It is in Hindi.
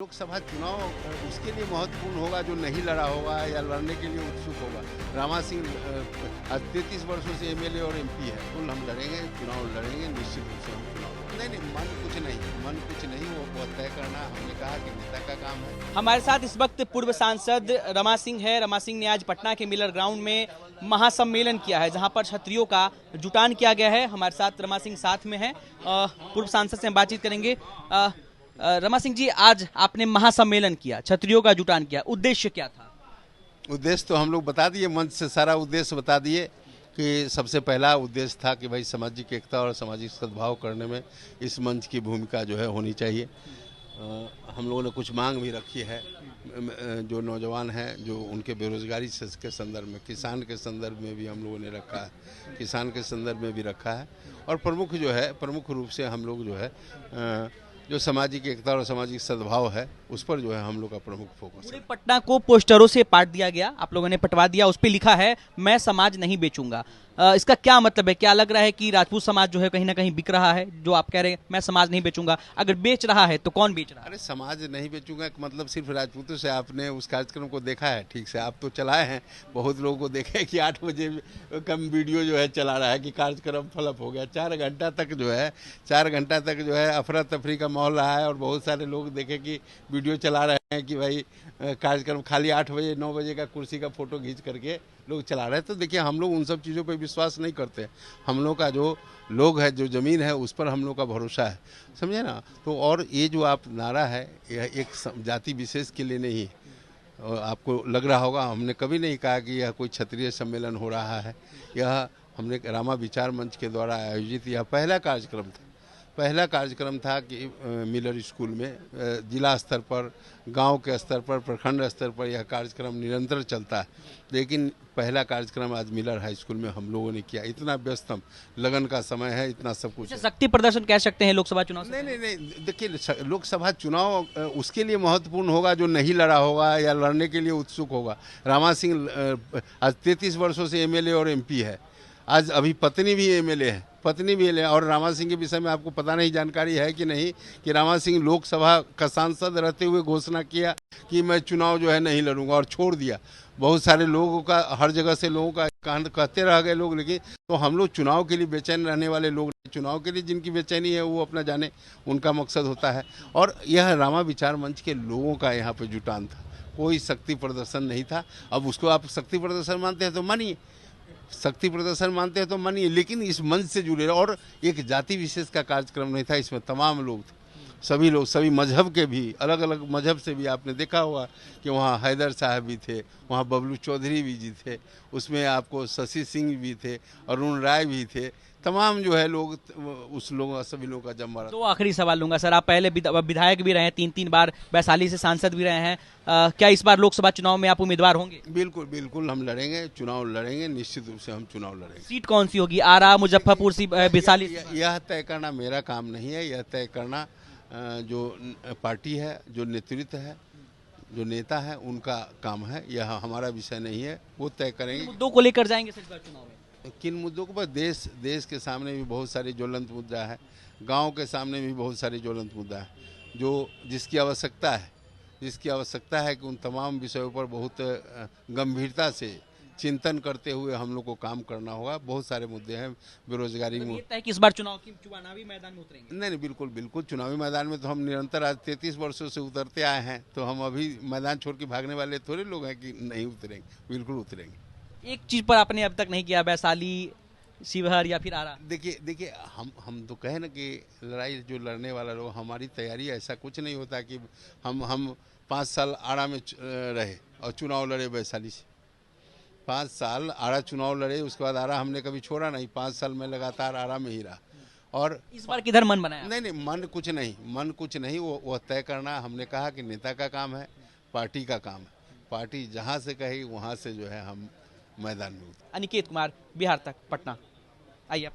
लोकसभा चुनाव उसके लिए महत्वपूर्ण होगा जो नहीं लड़ा होगा या लड़ने के लिए उत्सुक होगा। रामा सिंह आज 33 वर्षों से एमएलए और एमपी है। कुल हम लड़ेंगे, चुनाव लड़ेंगे, निश्चित रूप से हम चुनाव। नहीं, मन कुछ नहीं वो तय करना हमने कहा कि नेता का काम है। हमारे साथ इस वक्त पूर्व सांसद रमा सिंह है। रमा सिंह ने आज पटना के मिलर ग्राउंड में महासम्मेलन किया है, जहां पर क्षत्रियों का जुटान किया गया है। हमारे साथ रमा सिंह साथ में है। पूर्व सांसद से हम बातचीत करेंगे। रमा सिंह जी, आज आपने महासम्मेलन किया, क्षत्रियों का जुटान किया, उद्देश्य क्या था? उद्देश्य तो हम लोग बता दिए, मंच से सारा उद्देश्य बता दिए कि सबसे पहला उद्देश्य था कि भाई सामाजिक एकता और सामाजिक सद्भाव करने में इस मंच की भूमिका जो है होनी चाहिए। हम लोगों ने कुछ मांग भी रखी है, जो नौजवान हैं जो उनके बेरोजगारी के संदर्भ में, किसान के संदर्भ में भी हम लोगों ने रखा है, किसान के संदर्भ में भी रखा है। और प्रमुख रूप से हम लोग जो है जो सामाजिक एकता और सामाजिक सद्भाव है उस पर जो है हम लोग का प्रमुख फोकस है। पूरे पटना को पोस्टरों से पाट दिया गया, आप लोगों ने पटवा दिया, उस पर लिखा है मैं समाज नहीं बेचूंगा। इसका क्या मतलब है? क्या लग रहा है कि राजपूत समाज जो है कहीं ना कहीं बिक रहा है? जो आप कह रहे हैं मैं समाज नहीं बेचूंगा, अगर बेच रहा है तो कौन बेच रहा है? अरे समाज नहीं बेचूंगा मतलब सिर्फ राजपूतों से आपने उस कार्यक्रम को देखा है? ठीक से आप तो चलाए हैं, बहुत लोगों को देखे कि 8 बजे कम वीडियो जो है चला रहा है कि कार्यक्रम फ्लॉप हो गया। 4 घंटा तक जो है अफरा तफरी का माहौल रहा है और बहुत सारे लोग देखे कि वीडियो चला रहे हैं कि भाई कार्यक्रम खाली 8 बजे 9 बजे का कुर्सी का फोटो खींच करके लोग चला रहे हैं। तो देखिए, हम लोग उन सब चीज़ों पर विश्वास नहीं करते। हम लोग का जो लोग है, जो ज़मीन है, उस पर हम लोग का भरोसा है, समझे ना। तो और ये जो आप नारा है, यह एक जाति विशेष के लिए नहीं है। और आपको लग रहा होगा हमने कभी नहीं कहा कि यह कोई क्षत्रिय सम्मेलन हो रहा है। यह हमने रामा विचार मंच के द्वारा आयोजित यह पहला कार्यक्रम था कि मिलर स्कूल में जिला स्तर पर, गांव के स्तर पर, प्रखंड स्तर पर यह कार्यक्रम निरंतर चलता है। लेकिन पहला कार्यक्रम आज मिलर हाई स्कूल में हम लोगों ने किया। इतना व्यस्तम लगन का समय है, इतना सब कुछ है। शक्ति प्रदर्शन कह सकते हैं लोकसभा चुनाव से? नहीं, देखिए, लोकसभा चुनाव उसके लिए महत्वपूर्ण होगा जो नहीं लड़ा होगा या लड़ने के लिए उत्सुक होगा। रामा सिंह आज 33 वर्षों से एमएलए और एमपी है। आज अभी पत्नी भी एमएलए है। और रामा सिंह के विषय में आपको पता नहीं, जानकारी है कि नहीं, कि रामा सिंह लोकसभा का सांसद रहते हुए घोषणा किया कि मैं चुनाव जो है नहीं लड़ूंगा और छोड़ दिया। बहुत सारे लोगों का, हर जगह से लोगों का कहते रह गए लोग। लेकिन तो हम लोग चुनाव के लिए बेचैन रहने वाले लोग, चुनाव के लिए जिनकी बेचैनी है वो अपना जाने, उनका मकसद होता है। और यह रामा विचार मंच के लोगों का यहाँ पे जुटान था, कोई शक्ति प्रदर्शन नहीं था। अब उसको आप शक्ति प्रदर्शन मानते हैं तो मानिए, लेकिन इस मंच से जुड़े। और एक जाति विशेष का कार्यक्रम नहीं था, इसमें तमाम लोग थे, सभी मजहब के भी, अलग अलग मजहब से भी। आपने देखा होगा कि वहाँ हैदर साहब भी थे, वहाँ बबलू चौधरी भी जी थे, उसमें आपको शशि सिंह भी थे, अरुण राय भी थे, तमाम जो है लोग, सभी लोगों का जमा रहा। तो आखिरी सवाल लूंगा सर, आप पहले विधायक भी रहे हैं, 3 बार वैशाली से सांसद भी रहे हैं, क्या इस बार लोकसभा चुनाव में आप उम्मीदवार होंगे? बिल्कुल हम लड़ेंगे, चुनाव लड़ेंगे, निश्चित रूप से हम चुनाव लड़ेंगे। सीट कौन सी होगी? आरा, मुजफ्फरपुर, वैशाली? यह तय करना मेरा काम नहीं है। यह तय करना जो पार्टी है, जो नेतृत्व है, जो नेता है, उनका काम है। यह हमारा विषय नहीं है, वो तय करेंगे। मुद्दों को लेकर जाएंगे सर इस बार चुनाव में? किन मुद्दों को? देश के सामने भी बहुत सारे ज्वलंत मुद्दा है, गांव के सामने भी बहुत सारे ज्वलंत मुद्दा है, जिसकी आवश्यकता है कि उन तमाम विषयों पर बहुत गंभीरता से चिंतन करते हुए हम लोग को काम करना होगा। बहुत सारे मुद्दे हैं, बेरोजगारी में। तय कि इस बार चुनावी मैदान में उतरेंगे? नहीं, बिल्कुल चुनावी मैदान में तो हम निरंतर आज 33 वर्षों से उतरते आए हैं। तो हम अभी मैदान छोड़ के भागने वाले थोड़े लोग हैं कि नहीं उतरेंगे, बिल्कुल उतरेंगे। एक चीज पर आपने अब तक नहीं किया, वैशाली, शिवहर या फिर आरा? देखिए, हम तो कहे ना कि लड़ाई जो लड़ने वाला लोग, हमारी तैयारी ऐसा कुछ नहीं होता कि हम 5 साल आरा में रहे और चुनाव लड़े वैशाली से। 5 साल आरा चुनाव लड़े, उसके बाद आरा हमने कभी छोड़ा नहीं। 5 साल में लगातार आरा में ही रहा। और इस बार किधर मन बनाया? नहीं, मन कुछ नहीं, वो तय करना हमने कहा कि नेता का काम है, पार्टी का काम है। पार्टी जहाँ से कही वहाँ से जो है हम मैदान में उतरे। अनिकेत कुमार, बिहार तक, पटना। आइए आप।